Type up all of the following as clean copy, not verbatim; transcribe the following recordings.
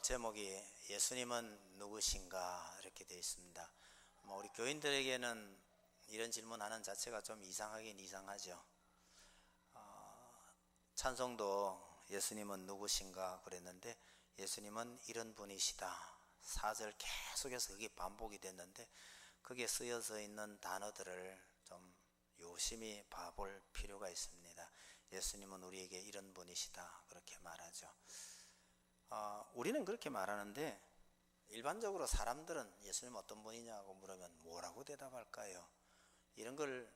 제목이 예수님은 누구신가 이렇게 되어 있습니다. 우리 교인들에게는 이런 질문하는 자체가 좀 이상하긴 이상하죠. 찬송도 예수님은 누구신가 그랬는데 예수님은 이런 분이시다. 4절 계속해서 그게 반복이 됐는데 거기에 쓰여져 있는 단어들을 좀 유심히 봐볼 필요가 있습니다. 예수님은 우리에게 이런 분이시다 그렇게 말하죠. 우리는 그렇게 말하는데 일반적으로 사람들은 예수님 어떤 분이냐고 물으면 뭐라고 대답할까요? 이런 걸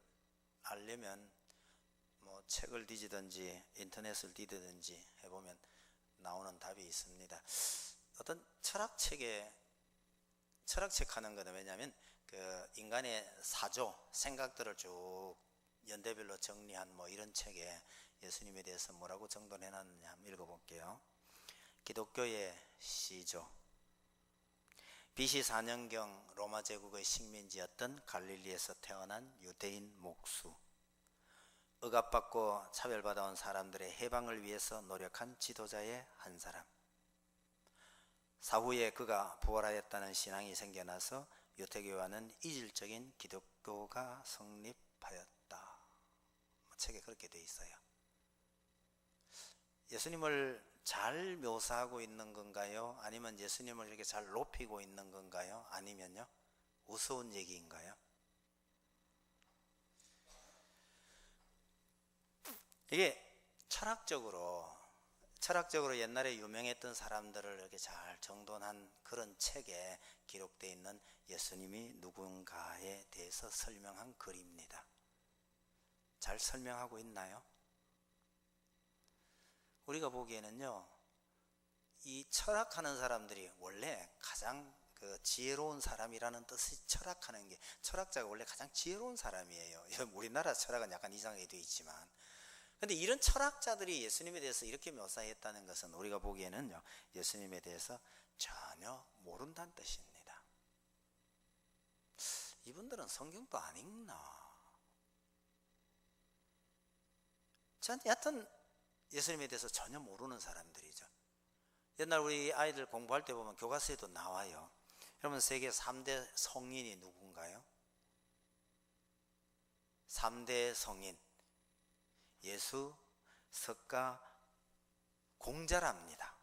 알려면 책을 뒤지든지 인터넷을 뒤지든지 해보면 나오는 답이 있습니다. 어떤 철학책 하는 거는 왜냐하면 그 인간의 사조 생각들을 쭉 연대별로 정리한 이런 책에 예수님에 대해서 뭐라고 정돈해 놨느냐 한번 읽어볼게요. 기독교의 시조. BC 4년경 로마 제국의 식민지였던 갈릴리에서 태어난 유대인 목수. 억압받고 차별받아온 사람들의 해방을 위해서 노력한 지도자의 한 사람. 사후에 그가 부활하였다는 신앙이 생겨나서 유태교와는 이질적인 기독교가 성립하였다. 책에 그렇게 되어 있어요. 예수님을 잘 묘사하고 있는 건가요? 아니면 예수님을 이렇게 잘 높이고 있는 건가요? 아니면요? 우스운 얘기인가요? 이게 철학적으로 옛날에 유명했던 사람들을 이렇게 잘 정돈한 그런 책에 기록되어 있는 예수님이 누군가에 대해서 설명한 글입니다. 잘 설명하고 있나요? 우리가 보기에는요, 이 철학하는 사람들이 원래 가장 지혜로운 사람이라는 뜻이 철학하는 게, 철학자가 원래 가장 지혜로운 사람이에요. 우리나라 철학은 약간 이상하게 되어 있지만. 근데 이런 철학자들이 예수님에 대해서 이렇게 묘사했다는 것은 우리가 보기에는요, 예수님에 대해서 전혀 모른다는 뜻입니다. 이분들은 성경도 안 읽나? 여하튼 예수님에 대해서 전혀 모르는 사람들이죠. 옛날 우리 아이들 공부할 때 보면 교과서에도 나와요. 여러분, 세계 3대 성인이 누군가요? 3대 성인. 예수, 석가, 공자랍니다.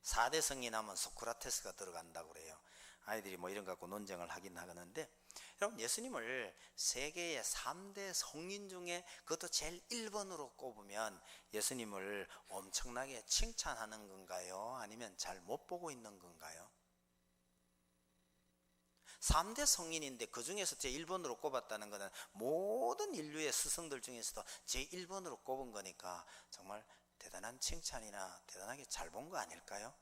4대 성인 하면 소크라테스가 들어간다고 그래요. 아이들이 이런 거 갖고 논쟁을 하긴 하는데, 여러분, 예수님을 세계의 3대 성인 중에 그것도 제일 1번으로 꼽으면 예수님을 엄청나게 칭찬하는 건가요? 아니면 잘 못 보고 있는 건가요? 3대 성인인데 그 중에서 제1번으로 꼽았다는 것은 모든 인류의 스승들 중에서도 제1번으로 꼽은 거니까 정말 대단한 칭찬이나 대단하게 잘 본 거 아닐까요?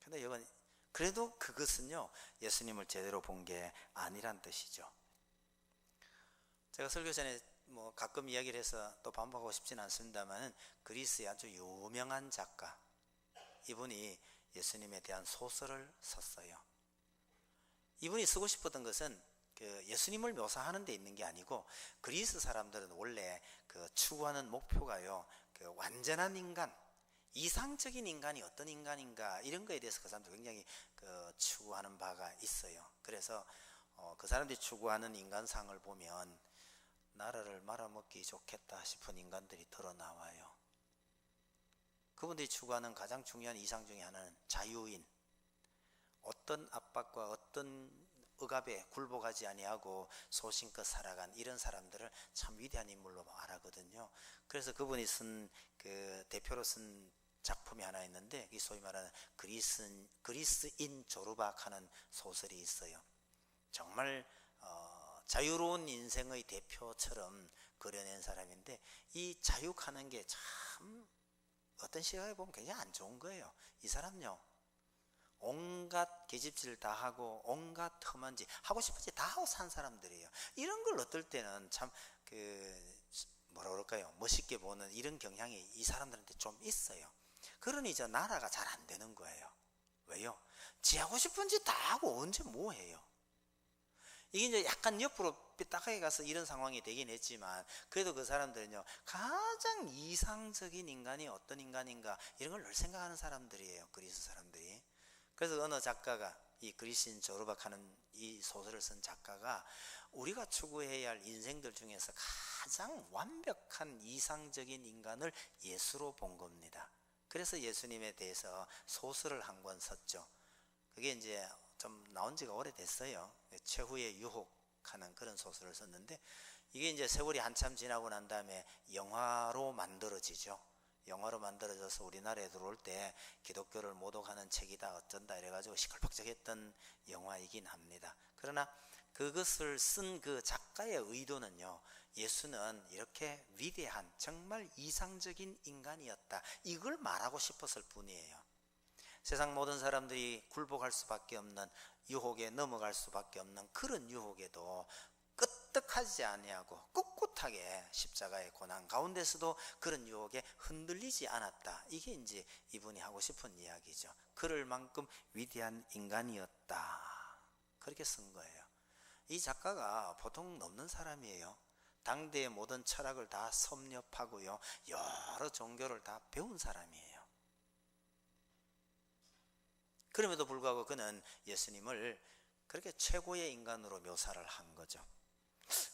근데 이건 그래도 그것은요, 예수님을 제대로 본 게 아니란 뜻이죠. 제가 설교 전에 가끔 이야기를 해서 또 반복하고 싶지는 않습니다만, 그리스의 아주 유명한 작가, 이분이 예수님에 대한 소설을 썼어요. 이분이 쓰고 싶었던 것은 예수님을 묘사하는 데 있는 게 아니고, 그리스 사람들은 원래 추구하는 목표가요, 완전한 인간, 이상적인 인간이 어떤 인간인가, 이런 거에 대해서 그 사람들 굉장히 추구하는 바가 있어요. 그래서 그 사람들이 추구하는 인간상을 보면 나라를 말아먹기 좋겠다 싶은 인간들이 드러나와요. 그분들이 추구하는 가장 중요한 이상 중에 하나는 자유인, 어떤 압박과 어떤 억압에 굴복하지 아니하고 소신껏 살아간 이런 사람들을 참 위대한 인물로 말하거든요. 그래서 그분이 대표로 쓴 작품이 하나 있는데, 이 소위 말하는 그리스인 조르박 하는 소설이 있어요. 정말 자유로운 인생의 대표처럼 그려낸 사람인데, 이 자유하는 게 참 어떤 시각에 보면 굉장히 안 좋은 거예요. 이 사람요, 온갖 계집질 다 하고 온갖 험한 짓 하고 싶은 짓 다 하고 산 사람들이에요. 이런 걸 어떨 때는 참 뭐라 그럴까요, 멋있게 보는 이런 경향이 이 사람들한테 좀 있어요. 그러니 나라가 잘 안 되는 거예요. 왜요? 지 하고 싶은 짓 다 하고 언제 뭐 해요? 이게 이제 약간 옆으로 삐딱하게 가서 이런 상황이 되긴 했지만, 그래도 그 사람들은요, 가장 이상적인 인간이 어떤 인간인가 이런 걸 늘 생각하는 사람들이에요, 그리스 사람들이. 그래서 어느 작가가, 이 그리스인 조르박하는 이 소설을 쓴 작가가 우리가 추구해야 할 인생들 중에서 가장 완벽한 이상적인 인간을 예수로 본 겁니다. 그래서 예수님에 대해서 소설을 한 권 썼죠. 그게 이제 좀 나온 지가 오래됐어요. 최후의 유혹하는 그런 소설을 썼는데, 이게 이제 세월이 한참 지나고 난 다음에 영화로 만들어지죠. 영화로 만들어져서 우리나라에 들어올 때 기독교를 모독하는 책이다 어쩐다 이래가지고 시끌벅적했던 영화이긴 합니다. 그러나 그것을 쓴 그 작가의 의도는요, 예수는 이렇게 위대한 정말 이상적인 인간이었다, 이걸 말하고 싶었을 뿐이에요. 세상 모든 사람들이 굴복할 수밖에 없는, 유혹에 넘어갈 수밖에 없는 그런 유혹에도 끄떡하지 아니하고 꿋꿋하게 십자가의 고난 가운데서도 그런 유혹에 흔들리지 않았다, 이게 이제 이분이 하고 싶은 이야기죠. 그럴 만큼 위대한 인간이었다, 그렇게 쓴 거예요. 이 작가가 보통 넘는 사람이에요. 당대의 모든 철학을 다 섭렵하고요, 여러 종교를 다 배운 사람이에요. 그럼에도 불구하고 그는 예수님을 그렇게 최고의 인간으로 묘사를 한 거죠.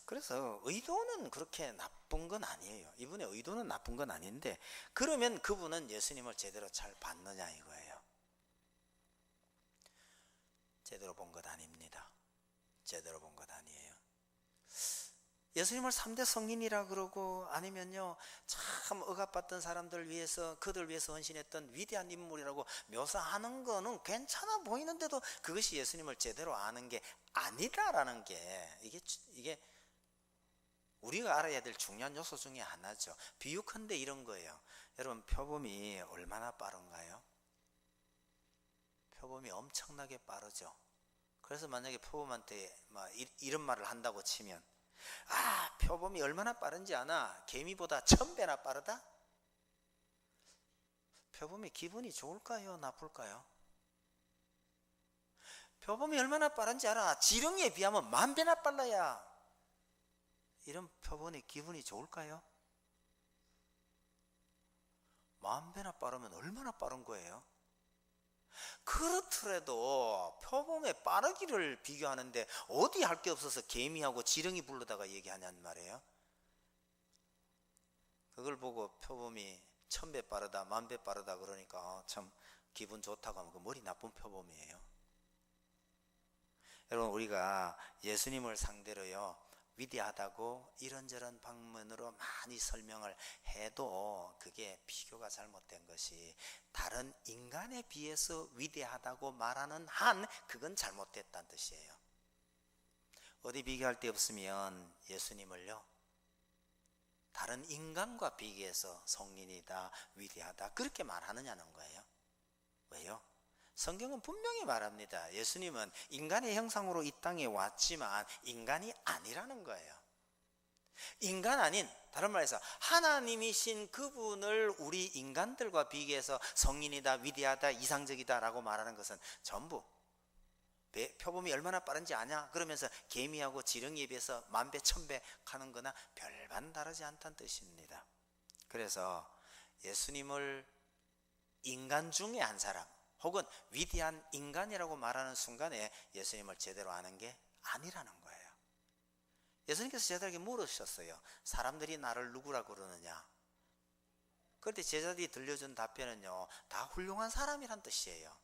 그래서 의도는 그렇게 나쁜 건 아니에요. 이분의 의도는 나쁜 건 아닌데, 그러면 그분은 예수님을 제대로 잘 봤느냐 이거예요. 제대로 본 것 아닙니다. 제대로 본 것 아니에요. 예수님을 3대 성인이라 그러고, 아니면요 참 억압받던 사람들 위해서, 그들 위해서 헌신했던 위대한 인물이라고 묘사하는 거는 괜찮아 보이는데도 그것이 예수님을 제대로 아는 게 아니다라는 게, 이게 우리가 알아야 될 중요한 요소 중에 하나죠. 비유컨대 이런 거예요. 여러분, 표범이 얼마나 빠른가요? 표범이 엄청나게 빠르죠. 그래서 만약에 표범한테 막 이런 말을 한다고 치면, 표범이 얼마나 빠른지 아나? 개미보다 1000배나 빠르다? 표범이 기분이 좋을까요? 나쁠까요? 표범이 얼마나 빠른지 알아? 지렁이에 비하면 10,000배나 빨라야. 이런 표범이 기분이 좋을까요? 10,000배나 빠르면 얼마나 빠른 거예요? 그렇더라도 표범의 빠르기를 비교하는데 어디 할 게 없어서 개미하고 지렁이 불러다가 얘기하냔 말이에요. 그걸 보고 표범이 1000배 빠르다 10,000배 빠르다 그러니까 참 기분 좋다고 하면 그 머리 나쁜 표범이에요. 여러분, 우리가 예수님을 상대로요 위대하다고 이런저런 방면으로 많이 설명을 해도 그게 비교가 잘못된 것이, 다른 인간에 비해서 위대하다고 말하는 한 그건 잘못됐다는 뜻이에요. 어디 비교할 데 없으면 예수님을요 다른 인간과 비교해서 성인이다 위대하다 그렇게 말하느냐는 거예요. 왜요? 성경은 분명히 말합니다. 예수님은 인간의 형상으로 이 땅에 왔지만 인간이 아니라는 거예요. 인간 아닌, 다른 말해서 하나님이신 그분을 우리 인간들과 비교해서 성인이다 위대하다 이상적이다 라고 말하는 것은 전부 표범이 얼마나 빠른지 아냐 그러면서 개미하고 지렁이에 비해서 10,000배 1000배 가는 거나 별반 다르지 않다는 뜻입니다. 그래서 예수님을 인간 중에 한 사람 혹은 위대한 인간이라고 말하는 순간에 예수님을 제대로 아는 게 아니라는 거예요. 예수님께서 제자들에게 물으셨어요. 사람들이 나를 누구라고 그러느냐? 그런데 제자들이 들려준 답변은요 다 훌륭한 사람이란 뜻이에요.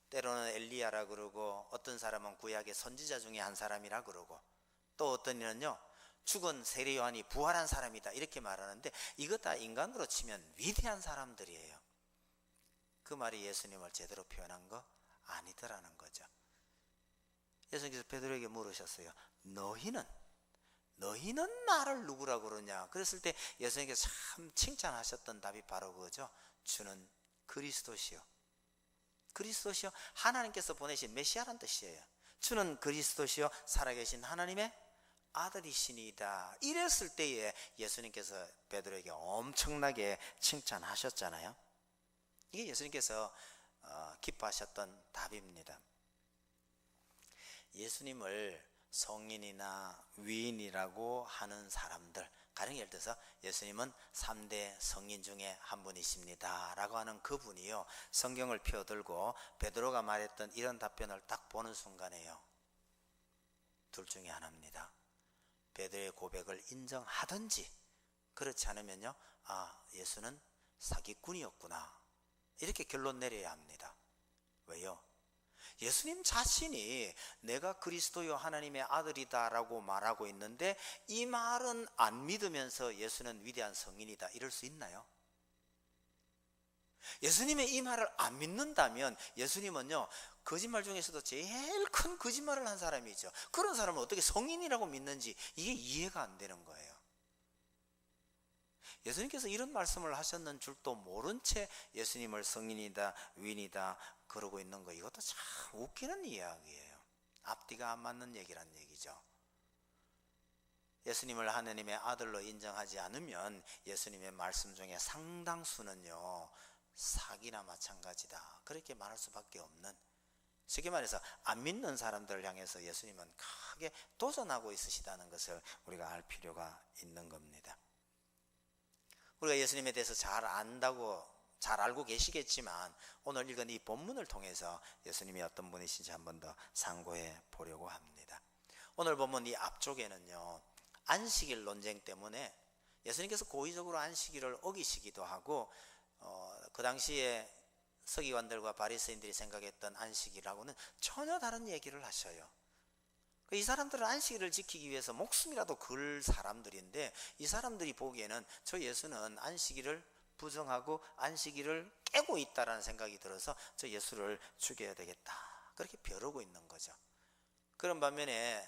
때로는 엘리야라 그러고, 어떤 사람은 구약의 선지자 중에 한 사람이라 그러고, 또 어떤 이는요 죽은 세례 요한이 부활한 사람이다 이렇게 말하는데, 이거 다 인간으로 치면 위대한 사람들이에요. 그 말이 예수님을 제대로 표현한 거 아니더라는 거죠. 예수님께서 베드로에게 물으셨어요. 너희는 나를 누구라고 그러냐? 그랬을 때 예수님께서 참 칭찬하셨던 답이 바로 그거죠. 주는 그리스도시요. 그리스도시요 하나님께서 보내신 메시아란 뜻이에요. 주는 그리스도시요 살아계신 하나님의 아들이시니이다. 이랬을 때에 예수님께서 베드로에게 엄청나게 칭찬하셨잖아요. 이게 예수님께서 기뻐하셨던 답입니다. 예수님을 성인이나 위인이라고 하는 사람들, 가령 예를 들어서 예수님은 3대 성인 중에 한 분이십니다 라고 하는 그분이요, 성경을 펴들고 베드로가 말했던 이런 답변을 딱 보는 순간에요, 둘 중에 하나입니다. 베드로의 고백을 인정하든지, 그렇지 않으면요, 아, 예수는 사기꾼이었구나, 이렇게 결론 내려야 합니다. 왜요? 예수님 자신이 내가 그리스도요 하나님의 아들이다 라고 말하고 있는데, 이 말은 안 믿으면서 예수는 위대한 성인이다 이럴 수 있나요? 예수님의 이 말을 안 믿는다면 예수님은요, 거짓말 중에서도 제일 큰 거짓말을 한 사람이죠. 그런 사람은 어떻게 성인이라고 믿는지 이게 이해가 안 되는 거예요. 예수님께서 이런 말씀을 하셨는 줄도 모른 채 예수님을 성인이다, 위인이다 그러고 있는 거, 이것도 참 웃기는 이야기예요. 앞뒤가 안 맞는 얘기란 얘기죠. 예수님을 하나님의 아들로 인정하지 않으면 예수님의 말씀 중에 상당수는요, 사기나 마찬가지다, 그렇게 말할 수밖에 없는, 쉽게 말해서 안 믿는 사람들을 향해서 예수님은 크게 도전하고 있으시다는 것을 우리가 알 필요가 있는 겁니다. 우리가 예수님에 대해서 잘 안다고, 잘 알고 계시겠지만 오늘 읽은 이 본문을 통해서 예수님이 어떤 분이신지 한 번 더 상고해 보려고 합니다. 오늘 본문 이 앞쪽에는요, 안식일 논쟁 때문에 예수님께서 고의적으로 안식일을 어기시기도 하고, 그 당시에 서기관들과 바리새인들이 생각했던 안식일하고는 전혀 다른 얘기를 하셔요. 이 사람들은 안식일을 지키기 위해서 목숨이라도 걸 사람들인데, 이 사람들이 보기에는 저 예수는 안식일을 부정하고 안식일을 깨고 있다라는 생각이 들어서 저 예수를 죽여야 되겠다, 그렇게 벼르고 있는 거죠. 그런 반면에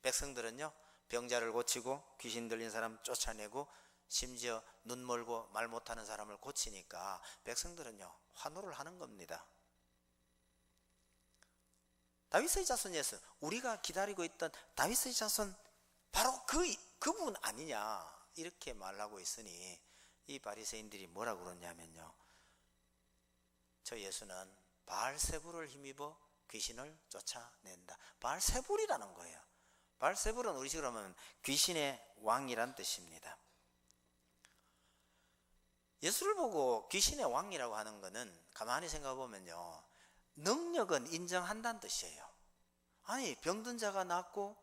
백성들은요, 병자를 고치고 귀신 들린 사람 쫓아내고 심지어 눈 멀고 말 못하는 사람을 고치니까 백성들은요, 환호를 하는 겁니다. 다윗의 자손 예수, 우리가 기다리고 있던 다윗의 자손 바로 그분 아니냐, 이렇게 말하고 있으니 이 바리새인들이 뭐라고 그러냐면요, 저 예수는 바알세불을 힘입어 귀신을 쫓아낸다. 바알세불이라는 거예요. 바알세불은 우리식으로 하면 귀신의 왕이란 뜻입니다. 예수를 보고 귀신의 왕이라고 하는 것은 가만히 생각해 보면요, 능력은 인정한다는 뜻이에요. 아니, 병든 자가 낫고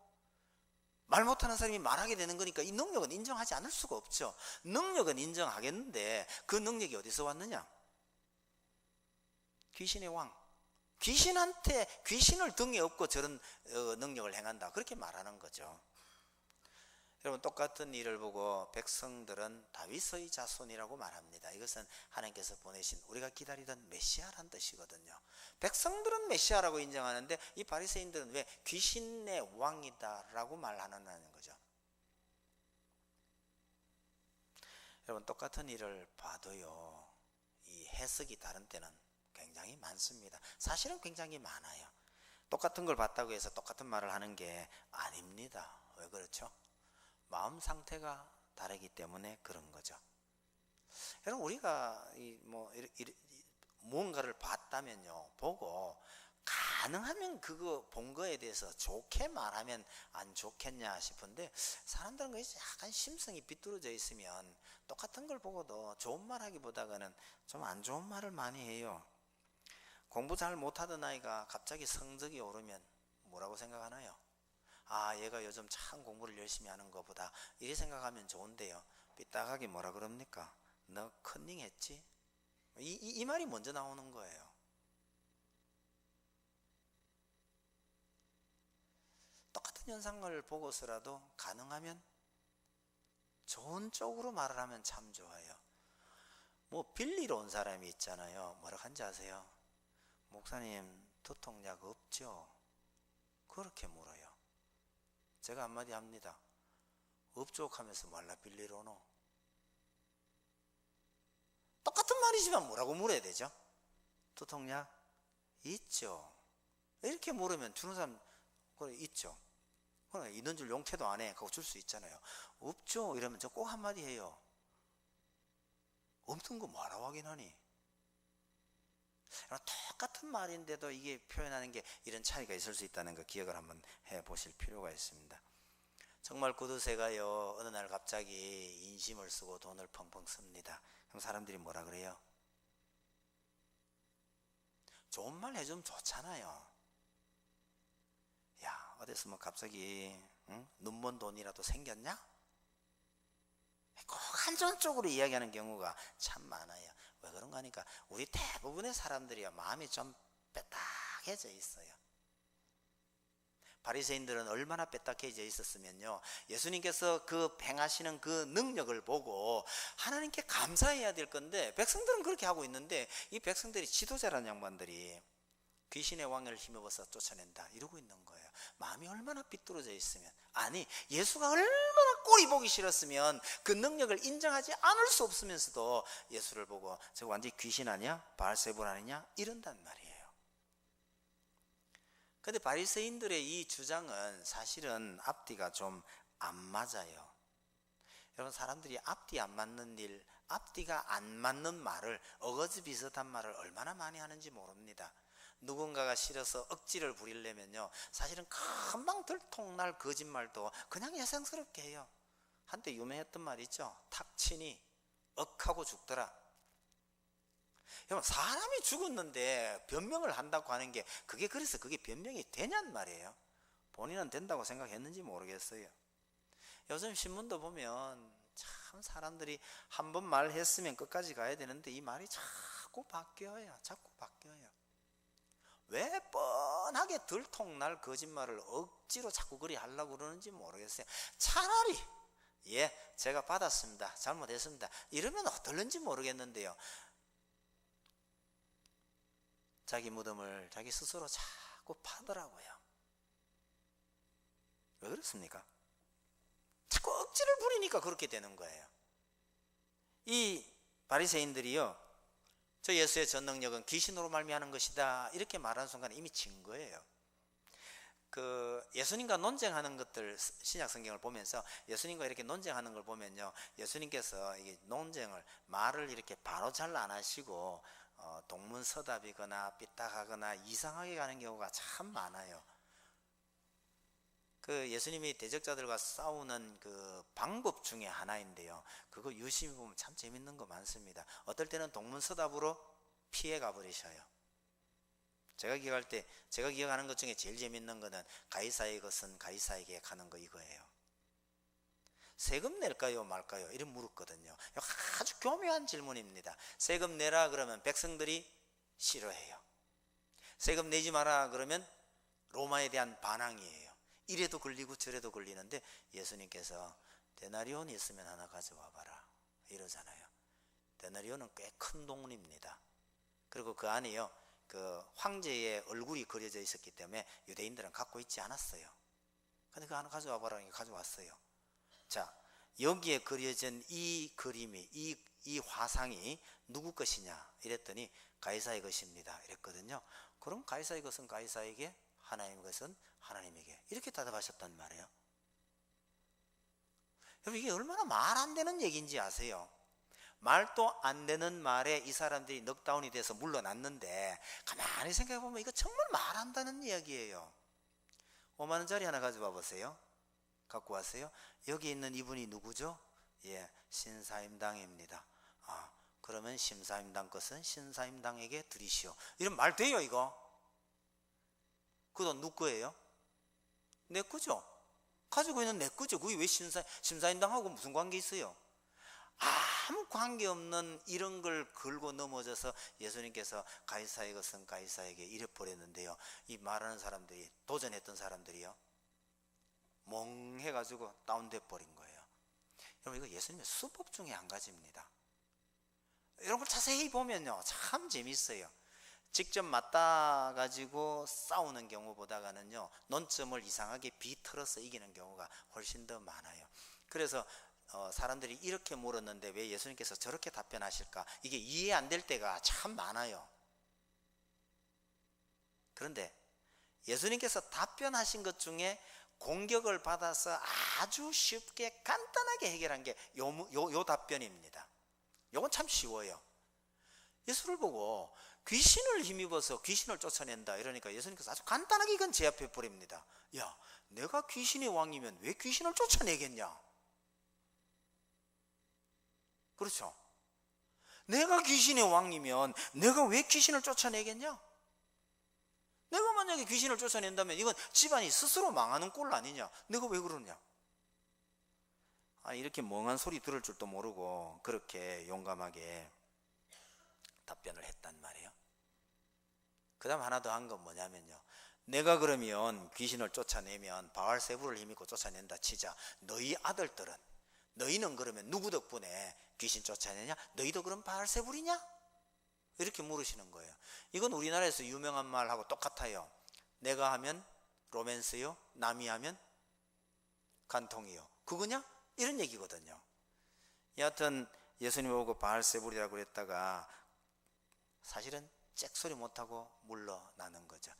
말 못하는 사람이 말하게 되는 거니까 이 능력은 인정하지 않을 수가 없죠. 능력은 인정하겠는데 그 능력이 어디서 왔느냐? 귀신의 왕, 귀신한테, 귀신을 등에 업고 저런 능력을 행한다, 그렇게 말하는 거죠. 여러분, 똑같은 일을 보고 백성들은 다윗의 자손이라고 말합니다. 이것은 하나님께서 보내신, 우리가 기다리던 메시아란 뜻이거든요. 백성들은 메시아라고 인정하는데 이 바리새인들은 왜 귀신의 왕이다라고 말하느냐는 거죠. 여러분, 똑같은 일을 봐도요, 이 해석이 다른 때는 굉장히 많습니다. 사실은 굉장히 많아요. 똑같은 걸 봤다고 해서 똑같은 말을 하는 게 아닙니다. 왜 그렇죠? 마음 상태가 다르기 때문에 그런 거죠. 여러분, 우리가 무언가를 봤다면요, 보고 가능하면 그거 본 거에 대해서 좋게 말하면 안 좋겠냐 싶은데, 사람들은 약간 심성이 비뚤어져 있으면 똑같은 걸 보고도 좋은 말 하기보다는 좀 안 좋은 말을 많이 해요. 공부 잘 못하던 아이가 갑자기 성적이 오르면 뭐라고 생각하나요? 아, 얘가 요즘 참 공부를 열심히 하는 것보다, 이렇게 생각하면 좋은데요, 삐딱하게 뭐라 그럽니까? 너 컨닝 했지? 이 말이 먼저 나오는 거예요. 똑같은 현상을 보고서라도 가능하면 좋은 쪽으로 말을 하면 참 좋아요. 뭐 빌리러 온 사람이 있잖아요. 뭐라고 한지 아세요? 목사님, 두통약 없죠? 그렇게 물어요. 제가 한마디 합니다. 없죠 하면서 말라 빌리러 오노? 똑같은 말이지만 뭐라고 물어야 되죠? 두통약 있죠? 이렇게 물으면 주는 사람, 그래, 있죠. 그래, 있는 줄 용케도 안 해. 그거 줄 수 있잖아요. 없죠? 이러면 저 꼭 한마디 해요. 없는 거 뭐라고 하긴 하니? 똑같은 말인데도 이게 표현하는 게 이런 차이가 있을 수 있다는 거 기억을 한번 해 보실 필요가 있습니다. 정말 구두쇠가요, 어느 날 갑자기 인심을 쓰고 돈을 펑펑 씁니다. 그럼 사람들이 뭐라 그래요? 좋은 말 해주면 좋잖아요. 야, 어디서 뭐 갑자기 눈먼 돈이라도 생겼냐? 꼭 한 쪽으로 이야기하는 경우가 참 많아요. 왜 그런가 하니까 우리 대부분의 사람들이요, 마음이 좀 빼딱해져 있어요. 바리새인들은 얼마나 빼딱해져 있었으면요, 예수님께서 그 행하시는 그 능력을 보고 하나님께 감사해야 될 건데, 백성들은 그렇게 하고 있는데 이 백성들이, 지도자라는 양반들이 귀신의 왕을 힘입어서 쫓아낸다 이러고 있는 거예요. 마음이 얼마나 삐뚤어져 있으면, 아니 예수가 얼마나 꼴이 보기 싫었으면 그 능력을 인정하지 않을 수 없으면서도 예수를 보고 저거 완전히 귀신 아니야? 바알세불 아니냐? 이런단 말이에요. 근데 바리새인들의 이 주장은 사실은 앞뒤가 좀 안 맞아요. 여러분, 사람들이 앞뒤 안 맞는 일, 앞뒤가 안 맞는 말을, 어거지 비슷한 말을 얼마나 많이 하는지 모릅니다. 누군가가 싫어서 억지를 부리려면요, 사실은 금방 들통날 거짓말도 그냥 예상스럽게 해요. 한때 유명했던 말 있죠. 탁치니 억하고 죽더라. 여러분, 사람이 죽었는데 변명을 한다고 하는 게, 그게 그래서 그게 변명이 되냔 말이에요. 본인은 된다고 생각했는지 모르겠어요. 요즘 신문도 보면 참 사람들이 한 번 말했으면 끝까지 가야 되는데 이 말이 자꾸 바뀌어요. 자꾸 바뀌어요. 왜 뻔하게 들통날 거짓말을 억지로 자꾸 그리 하려고 그러는지 모르겠어요. 차라리 예, 제가 받았습니다, 잘못했습니다, 이러면 어떨는지 모르겠는데요, 자기 무덤을 자기 스스로 자꾸 파더라고요. 왜 그렇습니까? 자꾸 억지를 부리니까 그렇게 되는 거예요. 이 바리새인들이요, 저 예수의 전능력은 귀신으로 말미암는 것이다 이렇게 말하는 순간 이미 진 거예요. 그 예수님과 논쟁하는 것들, 신약 성경을 보면서 예수님과 이렇게 논쟁하는 걸 보면요, 예수님께서 이게 논쟁을, 말을 이렇게 바로 잘 안 하시고 동문서답이거나 삐딱하거나 이상하게 가는 경우가 참 많아요. 그 예수님이 대적자들과 싸우는 그 방법 중에 하나인데요, 그거 유심히 보면 참 재밌는 거 많습니다. 어떨 때는 동문서답으로 피해 가버리셔요. 제가 기억하는 것 중에 제일 재밌는 거는 가이사의 것은 가이사에게 가는 거 이거예요. 세금 낼까요 말까요? 이런 물었거든요. 아주 교묘한 질문입니다. 세금 내라 그러면 백성들이 싫어해요. 세금 내지 마라 그러면 로마에 대한 반항이에요. 이래도 걸리고 저래도 걸리는데 예수님께서 데나리온이 있으면 하나 가져와 봐라 이러잖아요. 데나리온은 꽤 큰 돈입니다. 그리고 그 안에요, 그 황제의 얼굴이 그려져 있었기 때문에 유대인들은 갖고 있지 않았어요. 근데 그거 하나 가져와 봐라, 가져왔어요. 자, 여기에 그려진 이 그림이, 이 화상이 누구 것이냐 이랬더니 가이사의 것입니다 이랬거든요. 그럼 가이사의 것은 가이사에게, 하나님의 것은 하나님에게, 이렇게 대답하셨단 말이에요. 여러분, 이게 얼마나 말 안 되는 얘기인지 아세요? 말도 안 되는 말에 이 사람들이 넉다운이 돼서 물러났는데, 가만히 생각해보면 이거 정말 말한다는 이야기예요. 5만 원짜리 하나 가져와 보세요. 갖고 왔어요. 여기 있는 이분이 누구죠? 예, 신사임당입니다. 아, 그러면 신사임당 것은 신사임당에게 드리시오. 이런 말 돼요 이거? 그 돈 누구 거예요? 내 거죠. 가지고 있는 내 거죠. 그게 왜 심사임당하고 무슨 관계 있어요? 아무 관계없는 이런 걸 걸고 넘어져서 예수님께서 가이사의 것은 가이사에게 이래 버렸는데요, 이 말하는 사람들이, 도전했던 사람들이요, 멍해가지고 다운돼 버린 거예요. 여러분, 이거 예수님의 수법 중에 한 가지입니다. 이런 걸 자세히 보면요 참 재밌어요. 직접 맞다 가지고 싸우는 경우보다가는요, 논점을 이상하게 비틀어서 이기는 경우가 훨씬 더 많아요. 그래서 사람들이 이렇게 물었는데 왜 예수님께서 저렇게 답변하실까, 이게 이해 안 될 때가 참 많아요. 그런데 예수님께서 답변하신 것 중에 공격을 받아서 아주 쉽게 간단하게 해결한 게 요 답변입니다. 요건 참 쉬워요. 예수를 보고 귀신을 힘입어서 귀신을 쫓아낸다 이러니까 예수님께서 아주 간단하게 이건 제압해 버립니다. 야, 내가 귀신의 왕이면 왜 귀신을 쫓아내겠냐? 그렇죠? 내가 귀신의 왕이면 내가 왜 귀신을 쫓아내겠냐? 내가 만약에 귀신을 쫓아낸다면 이건 집안이 스스로 망하는 꼴 아니냐? 내가 왜 그러냐? 이렇게 멍한 소리 들을 줄도 모르고 그렇게 용감하게 답변을 했단 말이에요. 그 다음 하나 더 한 건 뭐냐면요, 내가 그러면 귀신을 쫓아내면 바알세불을 힘입고 쫓아낸다 치자, 너희 아들들은, 너희는 그러면 누구 덕분에 귀신 쫓아내냐? 너희도 그럼 바알세불이냐? 이렇게 물으시는 거예요. 이건 우리나라에서 유명한 말하고 똑같아요. 내가 하면 로맨스요, 남이 하면 간통이요, 그거냐? 이런 얘기거든요. 여하튼 예수님 보고 바알세불이라고 그랬다가 사실은 잭소리 못하고 물러나는 거죠.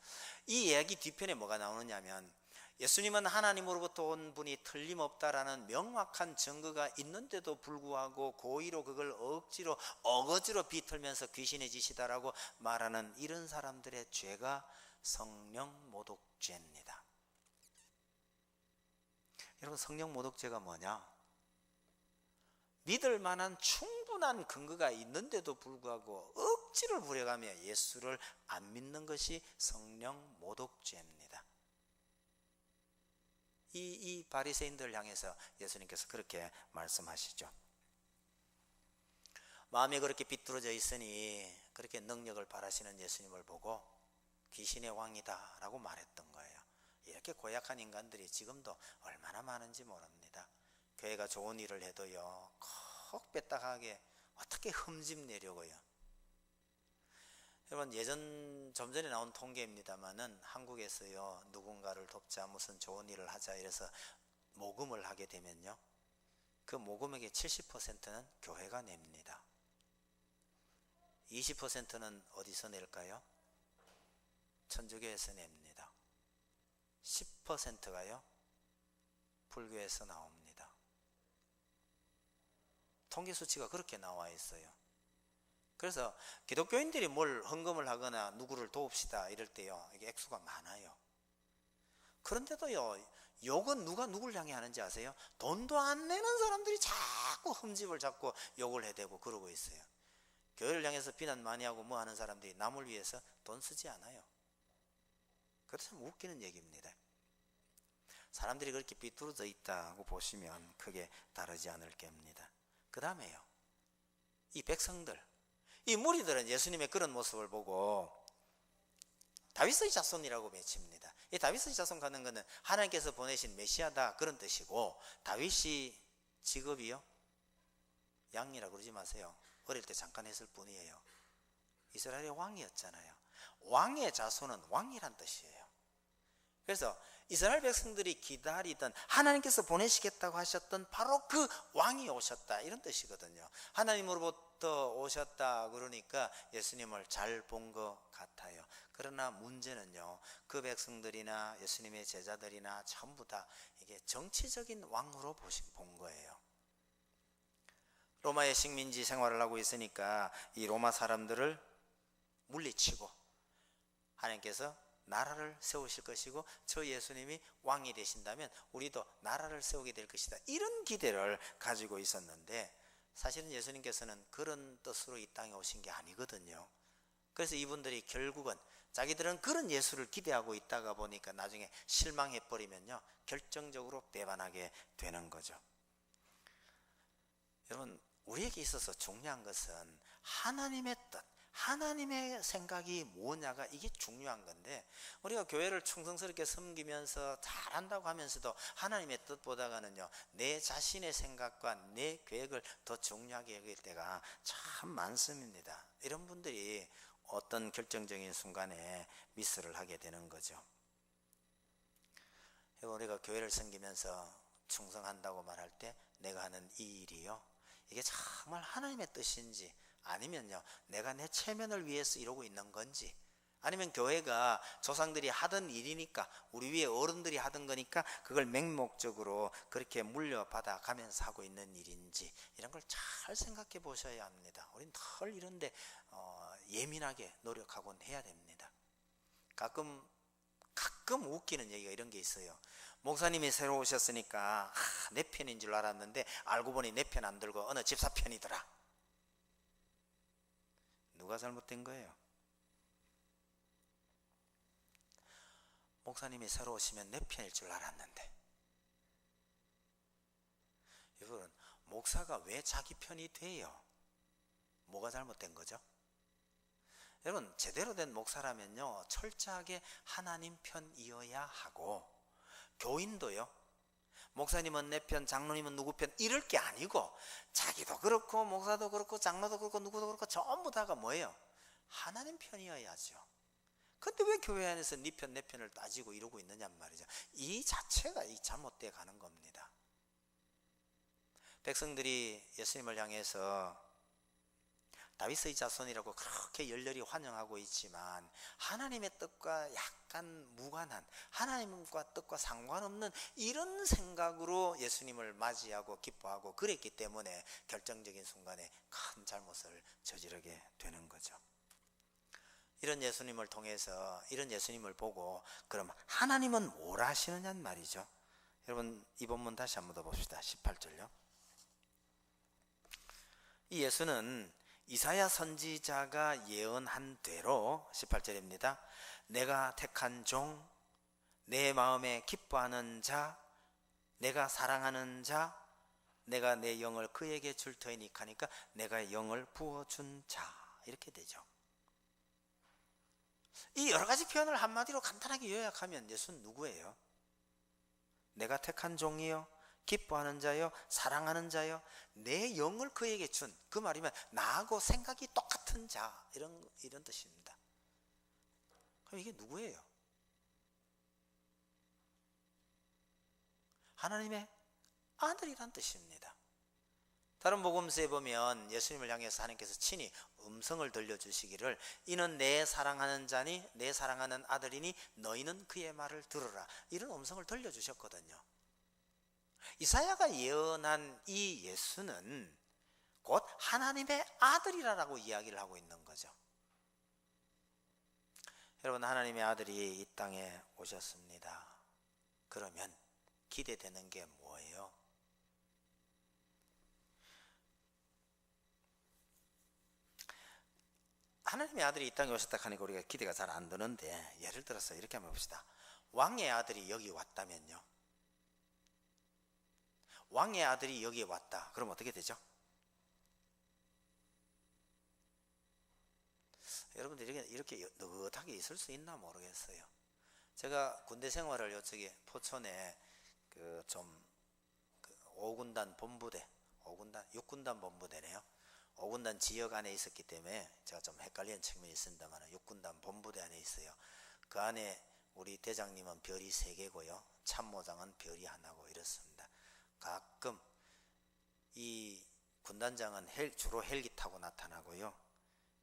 이 이야기 뒤편에 뭐가 나오느냐면, 예수님은 하나님으로부터 온 분이 틀림없다라는 명확한 증거가 있는데도 불구하고 고의로 그걸 어거지로 비틀면서 귀신의 짓이다라고 말하는 이런 사람들의 죄가 성령 모독죄입니다. 여러분, 성령 모독죄가 뭐냐? 믿을 만한 충분한 근거가 있는데도 불구하고 억지를 부려가며 예수를 안 믿는 것이 성령 모독죄입니다. 이 바리새인들을 향해서 예수님께서 그렇게 말씀하시죠. 마음이 그렇게 비뚤어져 있으니 그렇게 능력을 바라시는 예수님을 보고 귀신의 왕이다 라고 말했던 거예요. 이렇게 고약한 인간들이 지금도 얼마나 많은지 모릅니다. 교회가 좋은 일을 해도요, 콕 뺐다하게 어떻게 흠집내려고요. 여러분, 좀 전에 나온 통계입니다만은 한국에서요, 누군가를 돕자, 무슨 좋은 일을 하자 이래서 모금을 하게 되면요, 그 모금액의 70%는 교회가 냅니다. 20%는 어디서 낼까요? 천주교에서 냅니다. 10%가요 불교에서 나옵니다. 통계 수치가 그렇게 나와 있어요. 그래서 기독교인들이 뭘 헌금을 하거나 누구를 도웁시다 이럴 때요, 이게 액수가 많아요. 그런데도요, 욕은 누가 누굴 향해 하는지 아세요? 돈도 안 내는 사람들이 자꾸 흠집을 잡고 욕을 해대고 그러고 있어요. 교회를 향해서 비난 많이 하고 뭐 하는 사람들이 남을 위해서 돈 쓰지 않아요. 그것도 참 웃기는 얘기입니다. 사람들이 그렇게 비뚤어져 있다고 보시면 크게 다르지 않을 겁니다. 그 다음에요, 이 백성들, 이 무리들은 예수님의 그런 모습을 보고 다윗의 자손이라고 외칩니다. 이 다윗의 자손 가는 것은 하나님께서 보내신 메시아다 그런 뜻이고, 다윗이 직업이요, 양이라고 그러지 마세요. 어릴 때 잠깐 했을 뿐이에요. 이스라엘의 왕이었잖아요. 왕의 자손은 왕이란 뜻이에요. 그래서 이스라엘 백성들이 기다리던, 하나님께서 보내시겠다고 하셨던 바로 그 왕이 오셨다 이런 뜻이거든요. 하나님으로부터 오셨다 그러니까 예수님을 잘 본 것 같아요. 그러나 문제는요, 그 백성들이나 예수님의 제자들이나 전부 다 이게 정치적인 왕으로 본 거예요. 로마의 식민지 생활을 하고 있으니까 이 로마 사람들을 물리치고 하나님께서 나라를 세우실 것이고 저 예수님이 왕이 되신다면 우리도 나라를 세우게 될 것이다, 이런 기대를 가지고 있었는데, 사실은 예수님께서는 그런 뜻으로 이 땅에 오신 게 아니거든요. 그래서 이분들이 결국은 자기들은 그런 예수를 기대하고 있다가 보니까 나중에 실망해버리면요, 결정적으로 배반하게 되는 거죠. 여러분, 우리에게 있어서 중요한 것은 하나님의 뜻, 하나님의 생각이 뭐냐가 이게 중요한 건데, 우리가 교회를 충성스럽게 섬기면서 잘한다고 하면서도 하나님의 뜻보다가는요, 내 자신의 생각과 내 계획을 더 중요하게 여길 때가 참 많습니다. 이런 분들이 어떤 결정적인 순간에 미스를 하게 되는 거죠. 우리가 교회를 섬기면서 충성한다고 말할 때 내가 하는 이 일이요, 이게 정말 하나님의 뜻인지 아니면요 내가 내 체면을 위해서 이러고 있는 건지, 아니면 교회가 조상들이 하던 일이니까, 우리 위에 어른들이 하던 거니까 그걸 맹목적으로 그렇게 물려받아 가면서 하고 있는 일인지, 이런 걸 잘 생각해 보셔야 합니다. 우리는 늘 이런데 예민하게 노력하곤 해야 됩니다. 가끔 웃기는 얘기가 이런 게 있어요. 목사님이 새로 오셨으니까 내 편인 줄 알았는데 알고 보니 내 편 안 들고 어느 집사 편이더라. 누가 잘못된 거예요? 목사님이 새로 오시면 내 편일 줄 알았는데. 여러분, 목사가 왜 자기 편이 돼요? 뭐가 잘못된 거죠? 여러분, 제대로 된 목사라면요, 철저하게 하나님 편이어야 하고, 교인도요, 목사님은 내 편, 장로님은 누구 편, 이럴 게 아니고 자기도 그렇고 목사도 그렇고 장로도 그렇고 누구도 그렇고 전부 다가 뭐예요? 하나님 편이어야죠. 근데 왜 교회 안에서 네 편, 내 편을 따지고 이러고 있느냐 말이죠. 이 자체가 잘못되어 가는 겁니다. 백성들이 예수님을 향해서 다윗의 자손이라고 그렇게 열렬히 환영하고 있지만 하나님의 뜻과 약간 무관한, 하나님과 뜻과 상관없는 이런 생각으로 예수님을 맞이하고 기뻐하고 그랬기 때문에 결정적인 순간에 큰 잘못을 저지르게 되는 거죠. 이런 예수님을 통해서, 이런 예수님을 보고 그럼 하나님은 뭘 하시느냐는 말이죠. 여러분, 이 본문 다시 한번 더 봅시다. 18절요. 이 예수는 이사야 선지자가 예언한 대로, 18절입니다. 내가 택한 종, 내 마음에 기뻐하는 자, 내가 사랑하는 자, 내가 내 영을 그에게 줄 터이니까, 하니까 내가 영을 부어준 자, 이렇게 되죠. 이 여러 가지 표현을 한마디로 간단하게 요약하면 예수는 누구예요? 내가 택한 종이요, 기뻐하는 자요, 사랑하는 자요, 내 영을 그에게 준, 그 말이면 나하고 생각이 똑같은 자, 이런 뜻입니다. 그럼 이게 누구예요? 하나님의 아들이란 뜻입니다. 다른 복음서에 보면 예수님을 향해서 하나님께서 친히 음성을 들려주시기를, 이는 내 사랑하는 자니, 내 사랑하는 아들이니 너희는 그의 말을 들으라, 이런 음성을 들려주셨거든요. 이사야가 예언한 이 예수는 곧 하나님의 아들이라고 이야기를 하고 있는 거죠. 여러분, 하나님의 아들이 이 땅에 오셨습니다. 그러면 기대되는 게 뭐예요? 하나님의 아들이 이 땅에 오셨다 하니까 우리가 기대가 잘 안 되는데, 예를 들어서 이렇게 한번 봅시다. 왕의 아들이 여기 왔다면요, 왕의 아들이 여기에 왔다. 그럼 어떻게 되죠? 여러분들 이렇게 느긋하게 있을 수 있나 모르겠어요. 제가 군대 생활을 이쪽에 포천에 그 5군단 본부대, 6군단 본부대네요. 5군단 지역 안에 있었기 때문에 제가 좀 헷갈리는 측면이 있습니다만 6군단 본부대 안에 있어요. 그 안에 우리 대장님은 별이 3개고요. 참모장은 별이 하나고 이렇습니다. 가끔 이 군단장은 주로 헬기 타고 나타나고요.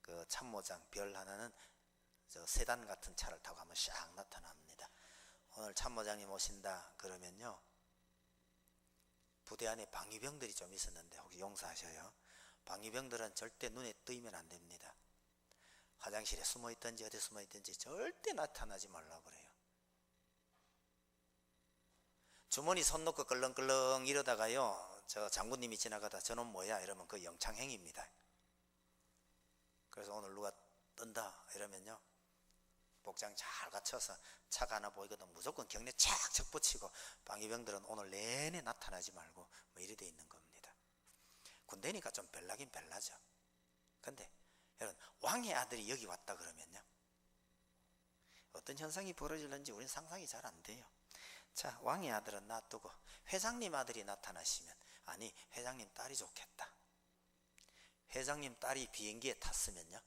그 참모장 별 하나는 저 세단 같은 차를 타고 한번 샥 나타납니다. 오늘 참모장님 오신다 그러면요, 부대 안에 방위병들이 좀 있었는데 혹시 용서하셔요. 방위병들은 절대 눈에 띄면 안 됩니다. 화장실에 숨어 있든지 어디 숨어 있든지 절대 나타나지 말라고 그래요. 주머니 손 놓고 끌렁끌렁 이러다가요, 저 장군님이 지나가다 저놈 뭐야 이러면 그 영창행위입니다. 그래서 오늘 누가 뜬다 이러면요, 복장 잘 갖춰서 차가 하나 보이거든 무조건 경례 착착 붙이고, 방위병들은 오늘 내내 나타나지 말고 뭐 이래 돼 있는 겁니다. 군대니까 좀 별나긴 별나죠. 근데 여러분, 왕의 아들이 여기 왔다 그러면요, 어떤 현상이 벌어질는지 우리는 상상이 잘 안 돼요. 자, 왕의 아들은 놔두고 회장님 아들이 나타나시면, 아니 회장님 딸이 좋겠다. 회장님 딸이 비행기에 탔으면요,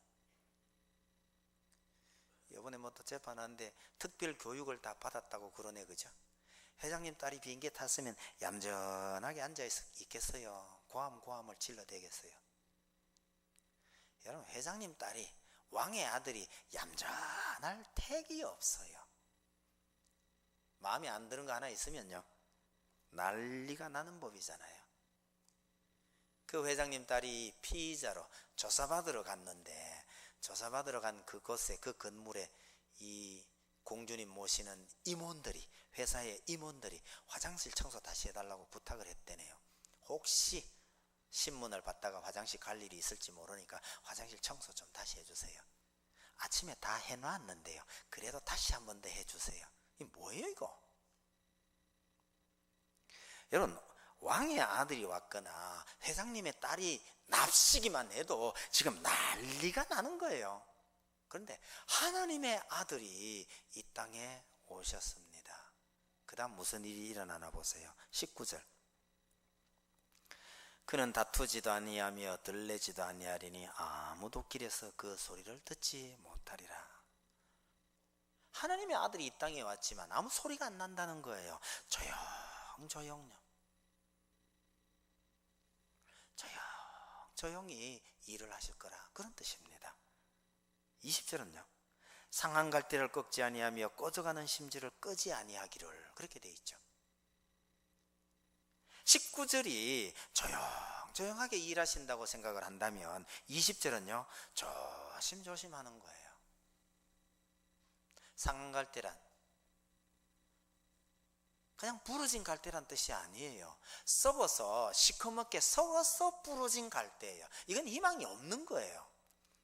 이번에 뭐 또 재판하는데 특별 교육을 다 받았다고 그러네, 그죠? 회장님 딸이 비행기에 탔으면 얌전하게 앉아 있겠어요? 고함을 질러대겠어요? 여러분, 회장님 딸이 왕의 아들이 얌전할 택이 없어요. 마음에 안 드는 거 하나 있으면요 난리가 나는 법이잖아요. 그 회장님 딸이 피의자로 조사받으러 갔는데, 조사받으러 간 그곳에, 그 건물에 이 공주님 모시는 임원들이, 회사의 임원들이 화장실 청소 다시 해달라고 부탁을 했대네요. 혹시 신문을 받다가 화장실 갈 일이 있을지 모르니까 화장실 청소 좀 다시 해주세요. 아침에 다 해놨는데요 그래도 다시 한 번 더 해주세요. 이게 뭐예요 이거? 여러분, 왕의 아들이 왔거나 회장님의 딸이 납치기만 해도 지금 난리가 나는 거예요. 그런데 하나님의 아들이 이 땅에 오셨습니다. 그 다음 무슨 일이 일어나나 보세요. 19절. 그는 다투지도 아니하며 들레지도 아니하리니 아무도 길에서 그 소리를 듣지 못하리라. 하나님의 아들이 이 땅에 왔지만 아무 소리가 안 난다는 거예요. 조용조용요. 조용히 일을 하실 거라, 그런 뜻입니다. 20절은요. 상한 갈대를 꺾지 아니하며 꺼져가는 심지를 끄지 아니하기를, 그렇게 돼 있죠. 19절이 조용조용하게 일하신다고 생각을 한다면 20절은요 조심조심 하는 거예요. 상한 갈대란 그냥 부러진 갈대란 뜻이 아니에요. 썩어서 시커멓게 썩어서 부러진 갈대예요. 이건 희망이 없는 거예요.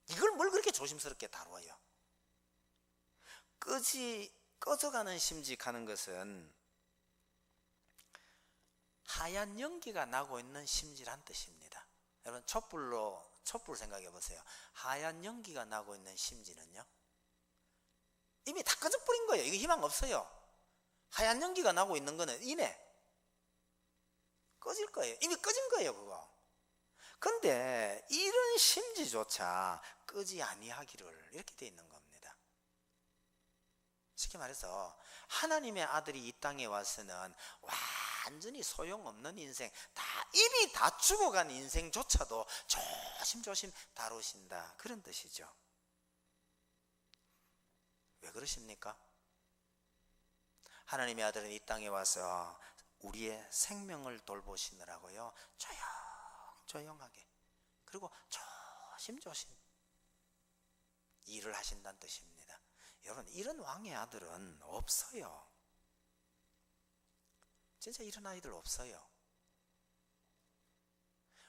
이걸 뭘 그렇게 조심스럽게 다뤄요. 꺼져가는 심직하는 것은 하얀 연기가 나고 있는 심지란 뜻입니다. 여러분, 촛불 생각해 보세요. 하얀 연기가 나고 있는 심지는요 이미 다 꺼져버린 거예요. 이거 희망 없어요. 하얀 연기가 나고 있는 거는 이내 꺼질 거예요. 이미 꺼진 거예요 그거. 근데 이런 심지조차 끄지 아니하기를, 이렇게 돼 있는 겁니다. 쉽게 말해서 하나님의 아들이 이 땅에 와서는 완전히 소용없는 인생, 이미 다 죽어간 인생조차도 조심조심 다루신다, 그런 뜻이죠. 왜 그러십니까? 하나님의 아들은 이 땅에 와서 우리의 생명을 돌보시느라고요 조용조용하게, 그리고 조심조심 일을 하신다는 뜻입니다. 여러분, 이런 왕의 아들은 없어요. 진짜 이런 아이들 없어요.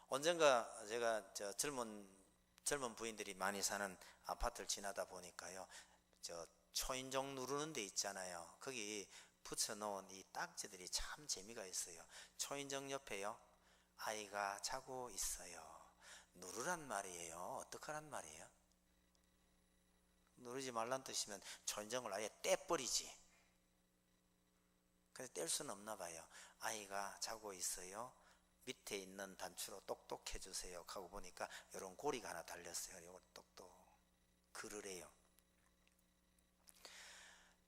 언젠가 제가 젊은 부인들이 많이 사는 아파트를 지나다 보니까요 초인종 누르는 데 있잖아요. 거기 붙여놓은 이 딱지들이 참 재미가 있어요. 초인종 옆에요 아이가 자고 있어요. 누르란 말이에요? 어떡하란 말이에요? 누르지 말란 뜻이면 초인종을 아예 떼버리지. 근데 뗄 수는 없나 봐요. 아이가 자고 있어요. 밑에 있는 단추로 똑똑해 주세요 하고 보니까 이런 고리가 하나 달렸어요. 이걸 똑똑 그르래요.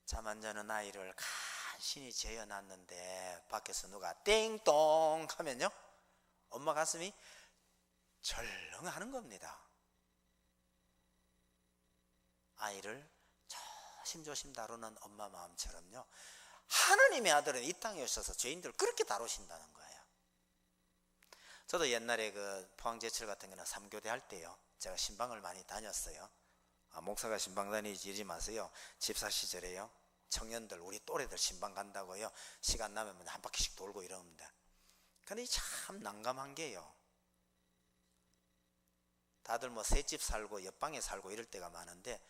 잠 안 자는 아이를 간신히 재워놨는데 밖에서 누가 띵동 하면요 엄마 가슴이 절렁하는 겁니다. 아이를 조심조심 다루는 엄마 마음처럼요 하나님의 아들은 이 땅에 오셔서 죄인들을 그렇게 다루신다는 거예요. 저도 옛날에 그 포항제철 같은 경우는 3교대 할 때요 제가 신방을 많이 다녔어요. 목사가 신방 다니지 이러지 마세요. 집사 시절에요 청년들, 우리 또래들 신방 간다고요 시간 나면 한 바퀴씩 돌고 이럽니다. 근데 참 난감한 게요 다들 뭐 새집 살고 옆방에 살고 이럴 때가 많은데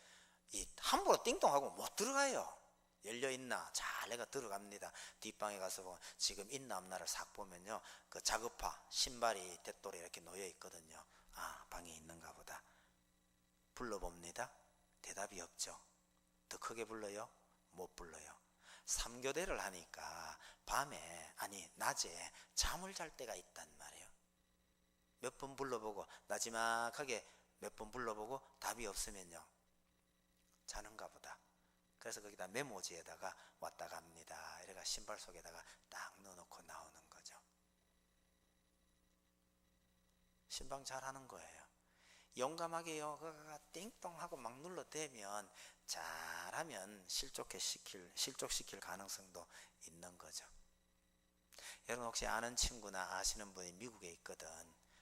함부로 띵동하고 못 들어가요. 열려있나? 잘 내가 들어갑니다. 뒷방에 가서 보면 지금 있나 없나를 싹 보면요 그 자급파 신발이 대돌에 이렇게 놓여 있거든요. 방에 있는가 보다. 불러봅니다. 대답이 없죠. 더 크게 불러요? 못 불러요. 3교대를 하니까 낮에 잠을 잘 때가 있단 말이에요. 몇 번 불러보고 나지막하게 몇 번 불러보고 답이 없으면요 자는가 보다. 그래서 거기다 메모지에다가 왔다 갑니다 이래가 신발 속에다가 딱 넣어놓고 나오는 거죠. 신방 잘 하는 거예요. 용감하게요 그가 띵똥하고 막 눌러대면 잘하면 실족시킬 가능성도 있는 거죠. 여러분 혹시 아는 친구나 아시는 분이 미국에 있거든.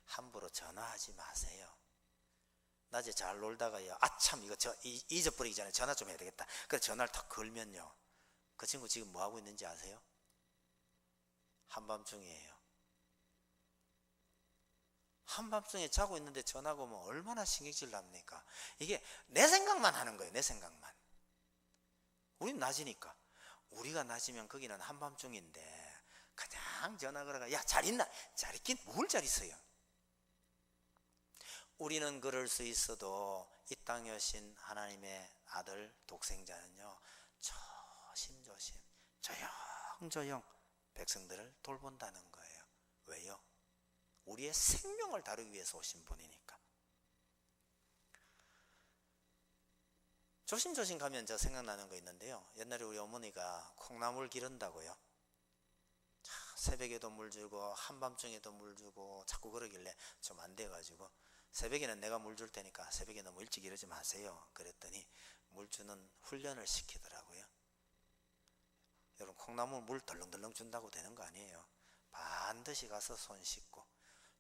함부로 전화하지 마세요. 낮에 잘 놀다가요, 아참 이거 잊어버리기 전에 전화 좀 해야 되겠다. 그래서 전화를 탁 걸면요, 그 친구 지금 뭐 하고 있는지 아세요? 한밤중이에요. 한밤중에 자고 있는데 전화가 오면 얼마나 신경질 납니까? 이게 내 생각만 하는 거예요. 내 생각만. 우린 낮이니까. 우리가 낮이면 거기는 한밤중인데 그냥 전화 걸어가, 야 잘 있나? 잘 있긴 뭘 잘 있어요. 우리는 그럴 수 있어도 이 땅에 오신 하나님의 아들 독생자는요, 조심조심 조용조용 백성들을 돌본다는 거예요. 왜요? 우리의 생명을 다루기 위해서 오신 분이니까. 조심조심 가면 저 생각나는 거 있는데요, 옛날에 우리 어머니가 콩나물 기른다고요, 새벽에도 물 주고 한밤중에도 물 주고 자꾸 그러길래 좀 안 돼가지고, 새벽에는 내가 물 줄 테니까 새벽에 너무 일찍 이러지 마세요 그랬더니 물 주는 훈련을 시키더라고요. 여러분, 콩나물 물 덜렁덜렁 준다고 되는 거 아니에요. 반드시 가서 손 씻고,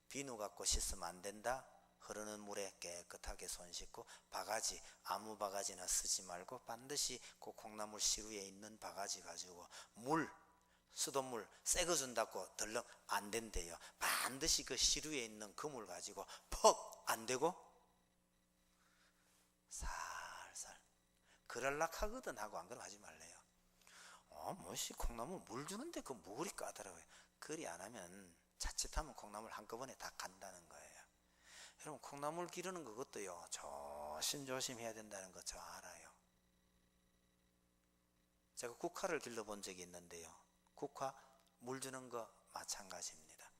비누 갖고 씻으면 안 된다. 흐르는 물에 깨끗하게 손 씻고, 바가지, 아무 바가지나 쓰지 말고 반드시 그 콩나물 시루에 있는 바가지 가지고 물, 수돗물 새 거 준다고 덜렁 안 된대요. 반드시 그 시루에 있는 그 물 가지고 퍽 안 되고 살살 그럴락 하거든 하고, 안 그러면 하지 말래요. 뭐시 콩나물 물 주는데 그 뭐 그리 까다로워요. 그리 안 하면 자칫하면 콩나물 한꺼번에 다 간다는 거예요. 여러분, 콩나물 기르는 그것도요, 조심조심 해야 된다는 거 저 알아요. 제가 국화를 길러본 적이 있는데요, 국화 물 주는 거 마찬가지입니다.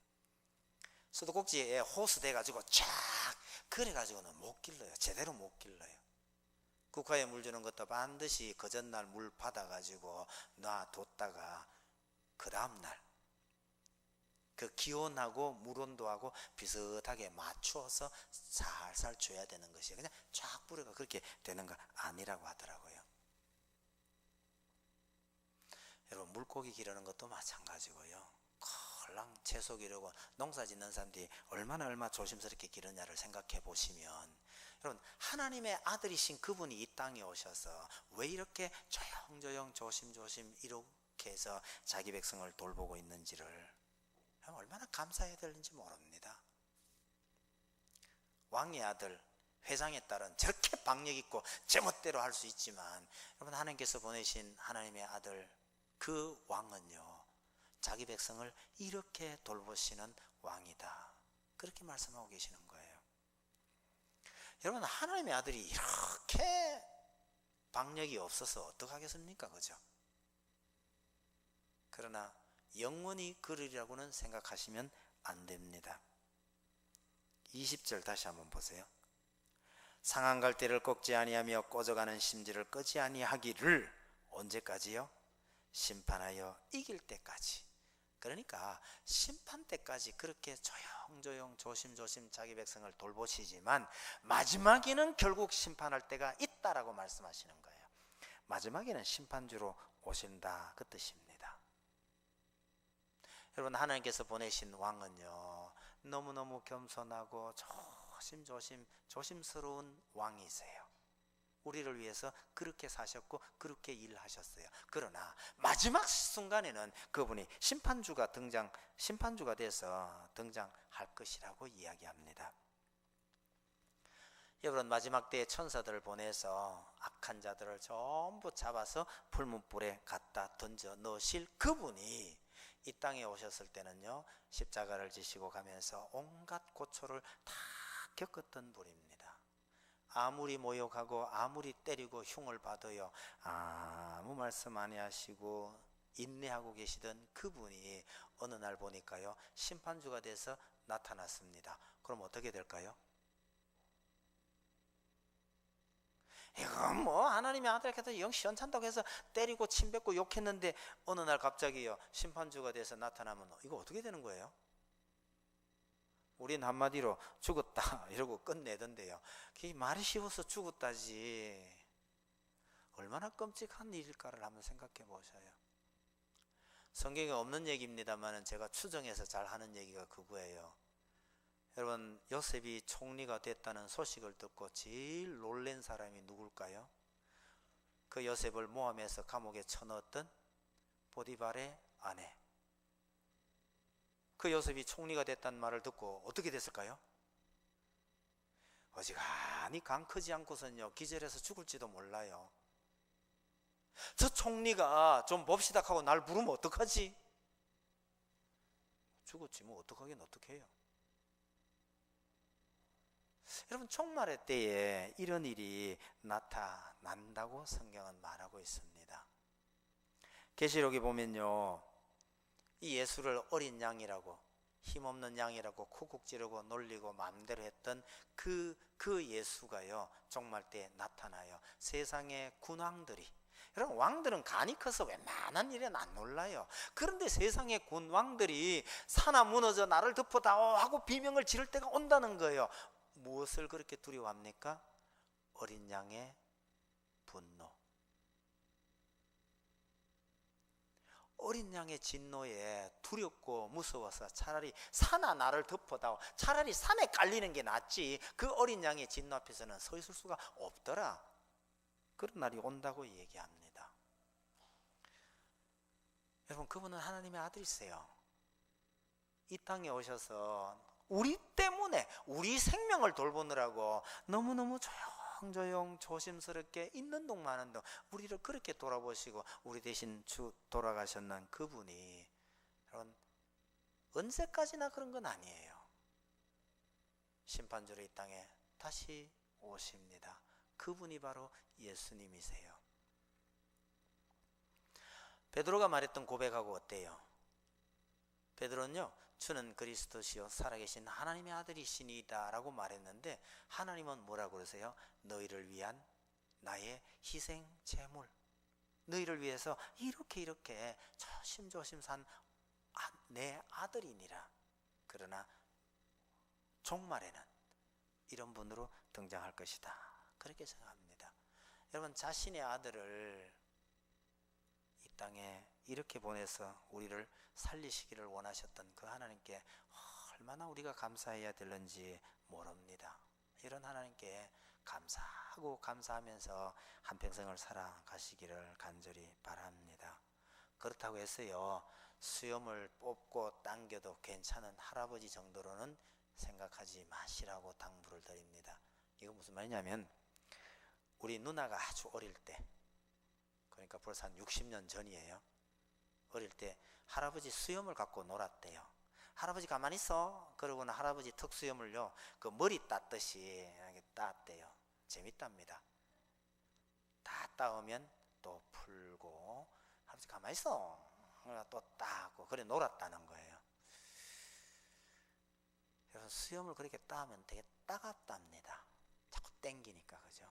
수도꼭지에 호스 돼가지고 쫙 그래가지고는 못 길러요. 제대로 못 길러요. 국화에 물 주는 것도 반드시 그 전날 물 받아가지고 놔뒀다가 그 다음날 그 기온하고 물온도하고 비슷하게 맞추어서 살살 줘야 되는 것이에요. 그냥 쫙 뿌려가 그렇게 되는 거 아니라고 하더라고요. 여러분, 물고기 기르는 것도 마찬가지고요, 콜랑 채소 기르고 농사 짓는 사람들이 얼마나 조심스럽게 기르냐를 생각해 보시면, 여러분, 하나님의 아들이신 그분이 이 땅에 오셔서 왜 이렇게 조용조용 조심조심 이렇게 해서 자기 백성을 돌보고 있는지를 얼마나 감사해야 되는지 모릅니다. 왕의 아들, 회장의 딸은 저렇게 박력 있고 제멋대로 할 수 있지만, 여러분, 하나님께서 보내신 하나님의 아들 그 왕은요, 자기 백성을 이렇게 돌보시는 왕이다, 그렇게 말씀하고 계시는 거예요. 여러분, 하나님의 아들이 이렇게 박력이 없어서 어떡하겠습니까? 그죠? 그러나 영원히 그러리라고는 생각하시면 안 됩니다. 20절 다시 한번 보세요. 상한 갈대를 꺾지 아니하며 꺼져가는 심지를 끄지 아니하기를 언제까지요? 심판하여 이길 때까지. 그러니까 심판 때까지 그렇게 조용조용 조심조심 자기 백성을 돌보시지만 마지막에는 결국 심판할 때가 있다라고 말씀하시는 거예요. 마지막에는 심판주로 오신다, 그 뜻입니다. 여러분, 하나님께서 보내신 왕은요, 너무너무 겸손하고 조심스러운 왕이세요. 우리를 위해서 그렇게 사셨고 그렇게 일하셨어요. 그러나 마지막 순간에는 그분이 심판주가 돼서 등장할 것이라고 이야기합니다. 여러분, 마지막 때에 천사들을 보내서 악한 자들을 전부 잡아서 불문불에 갖다 던져 넣으실 그분이 이 땅에 오셨을 때는요, 십자가를 지시고 가면서 온갖 고초를 다 겪었던 분입니다. 아무리 모욕하고 아무리 때리고 흉을 받아요, 아무 말씀 안 하시고 인내하고 계시던 그분이 어느 날 보니까요, 심판주가 돼서 나타났습니다. 그럼 어떻게 될까요? 이건 뭐 하나님의 아들께서 영 시원찮다고 해서 때리고 침뱉고 욕했는데 어느 날 갑자기요, 심판주가 돼서 나타나면 이거 어떻게 되는 거예요? 우린 한마디로 죽었다 이러고 끝내던데요. 그게 말이 쉬워서 죽었다지 얼마나 끔찍한 일일까를 한번 생각해 보셔요. 성경에 없는 얘기입니다만 제가 추정해서 잘 하는 얘기가 그거예요. 여러분, 요셉이 총리가 됐다는 소식을 듣고 제일 놀란 사람이 누굴까요? 그 요셉을 모함해서 감옥에 쳐넣었던 보디발의 아내. 그 요셉이 총리가 됐다는 말을 듣고 어떻게 됐을까요? 어지간히 강 크지 않고선요 기절해서 죽을지도 몰라요. 저 총리가 좀 봅시다 하고 날 부르면 어떡하지? 죽었지 뭐 어떡하긴 어떡해요. 여러분, 종말의 때에 이런 일이 나타난다고 성경은 말하고 있습니다. 계시록에 보면요, 이 예수를 어린 양이라고, 힘없는 양이라고 쿡쿡 찌르고 놀리고 마음대로 했던 그 예수가요 종말 때에 나타나요. 세상의 군왕들이, 여러분, 왕들은 간이 커서 웬만한 일에는 안 놀라요. 그런데 세상의 군왕들이 사나 무너져 나를 덮어다오 하고 비명을 지를 때가 온다는 거예요. 무엇을 그렇게 두려워합니까? 어린 양의 분노. 어린 양의 진노에 두렵고 무서워서 차라리 사나 나를 덮어다오, 차라리 산에 깔리는 게 낫지 그 어린 양의 진노 앞에서는 서 있을 수가 없더라. 그런 날이 온다고 얘기합니다. 여러분, 그분은 하나님의 아들이세요. 이 땅에 오셔서 우리 때문에 우리 생명을 돌보느라고 너무너무 조용조용 조심스럽게 있는 동 마는 동 우리를 그렇게 돌아보시고 우리 대신 돌아가셨는 그분이, 여러분, 언제까지나 그런 건 아니에요. 심판주로 이 땅에 다시 오십니다. 그분이 바로 예수님이세요. 베드로가 말했던 고백하고 어때요? 베드로는요, 주는 그리스도시요 살아계신 하나님의 아들이시니이다 라고 말했는데, 하나님은 뭐라고 그러세요? 너희를 위한 나의 희생 제물, 너희를 위해서 이렇게 조심조심 산 내 아들이니라. 그러나 종말에는 이런 분으로 등장할 것이다, 그렇게 생각합니다. 여러분, 자신의 아들을 이 땅에 이렇게 보내서 우리를 살리시기를 원하셨던 그 하나님께 얼마나 우리가 감사해야 되는지 모릅니다. 이런 하나님께 감사하고 감사하면서 한평생을 살아가시기를 간절히 바랍니다. 그렇다고 해서요, 수염을 뽑고 당겨도 괜찮은 할아버지 정도로는 생각하지 마시라고 당부를 드립니다. 이거 무슨 말이냐면, 우리 누나가 아주 어릴 때, 그러니까 벌써 한 60년 전이에요. 어릴 때 할아버지 수염을 갖고 놀았대요. 할아버지 가만히 있어. 그러고는 할아버지 턱수염을요 그 머리 땄듯이 이렇게 땄대요. 재밌답니다. 다 따오면 또 풀고, 할아버지 가만히 있어. 또 따고, 그래 놀았다는 거예요. 여러분, 수염을 그렇게 따면 되게 따갑답니다. 자꾸 땡기니까, 그죠?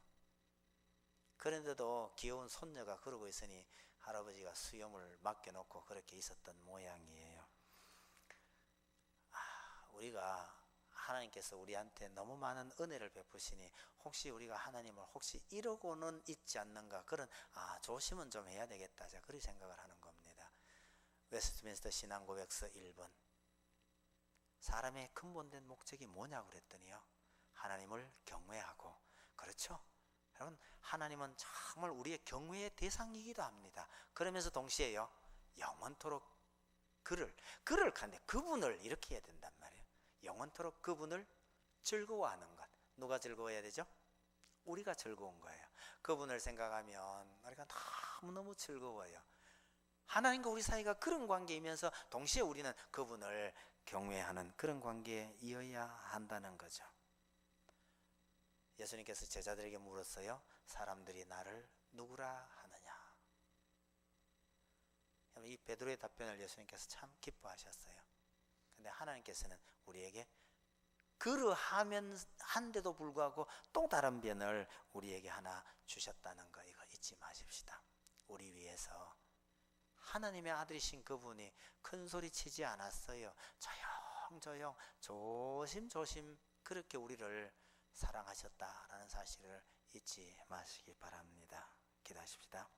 그런데도 귀여운 손녀가 그러고 있으니 할아버지가 수염을 맡겨놓고 그렇게 있었던 모양이에요. 우리가 하나님께서 우리한테 너무 많은 은혜를 베푸시니 혹시 우리가 하나님을 혹시 이러고는 있지 않는가, 그런 조심은 좀 해야 되겠다, 제가 그렇게 생각을 하는 겁니다. 웨스트민스터 신앙고백서 1번, 사람의 근본된 목적이 뭐냐고 그랬더니요, 하나님을 경외하고. 그렇죠? 여러분, 하나님은 정말 우리의 경외의 대상이기도 합니다. 그러면서 동시에요, 영원토록 그를 가는데 그분을 이렇게 해야 된단 말이에요. 영원토록 그분을 즐거워하는 것. 누가 즐거워해야 되죠? 우리가 즐거운 거예요. 그분을 생각하면 우리가 너무너무 즐거워요. 하나님과 우리 사이가 그런 관계이면서 동시에 우리는 그분을 경외하는 그런 관계에 이어야 한다는 거죠. 예수님께서 제자들에게 물었어요. 사람들이 나를 누구라 하느냐? 이 베드로의 답변을 예수님께서 참 기뻐하셨어요. 근데 하나님께서는 우리에게 그러하면 한데도 불구하고 또 다른 변을 우리에게 하나 주셨다는 거, 이거 잊지 마십시다. 우리 위해서 하나님의 아들이신 그분이 큰 소리 치지 않았어요. 조용조용 조심조심 그렇게 우리를 사랑하셨다라는 사실을 잊지 마시기 바랍니다. 기도하십시다.